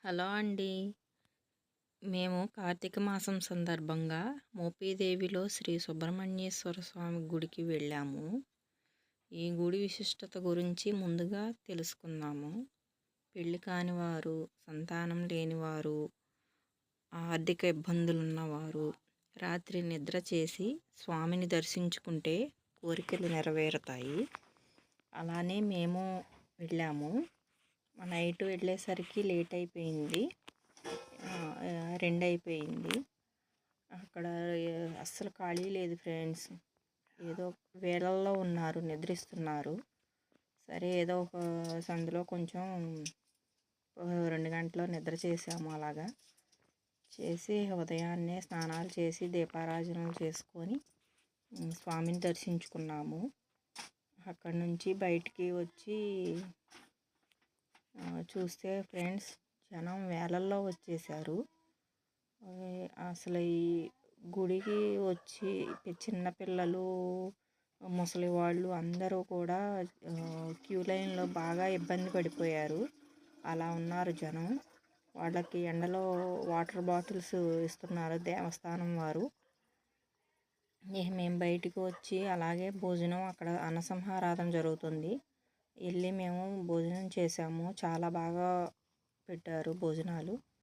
Hello అండి. మేము కార్తీక మాసం సందర్భంగా మోపీదేవిలో శ్రీ సుబ్రహ్మణ్యేశ్వర స్వామి గుడికి వెళ్ళాము. ఈ గుడి విశిష్టత గురించి ముందుగా తెలుసుకుందాము. పెళ్లి కాని వారు, సంతానం లేనివారు, ఆర్థిక ఇబ్బందులున్నవారు రాత్రి నిద్ర చేసి స్వామిని దర్శించుకుంటే కోరికలు నెరవేరుతాయి. అలానే మేము వెళ్ళాము. నైట్ వెళ్ళేసరికి లేట్ అయిపోయింది. 2 అయిపోయింది. అక్కడ అస్సలు ఖాళీ లేదు ఫ్రెండ్స్. ఏదో వేళల్లో ఉన్నారు, నిద్రిస్తున్నారు. సరే ఏదో ఒక సందులో కొంచెం 2 గంటలు నిద్ర చేసాము. అలాగా చేసి ఉదయాన్నే స్నానాలు చేసి దీపారాజనలు చేసుకొని స్వామిని దర్శించుకున్నాము. అక్కడి నుంచి బయటికి వచ్చి చూస్తే ఫ్రెండ్స్ జనం వేలల్లో వచ్చేసారు. అసలు ఈ గుడికి వచ్చి చిన్నపిల్లలు, ముసలి వాళ్ళు అందరూ కూడా క్యూ లైన్లో బాగా ఇబ్బంది పడిపోయారు. అలా ఉన్నారు జనం. వాళ్ళకి ఎండలో వాటర్ బాటిల్స్ ఇస్తున్నారు దేవస్థానం వారు. మేము బయటికి వచ్చి అలాగే భోజనం, అక్కడ అన్నసంహారాధన జరుగుతుంది, వెళ్ళి మేము భోజనం చేసాము. చాలా బాగా పెట్టారు భోజనాలు.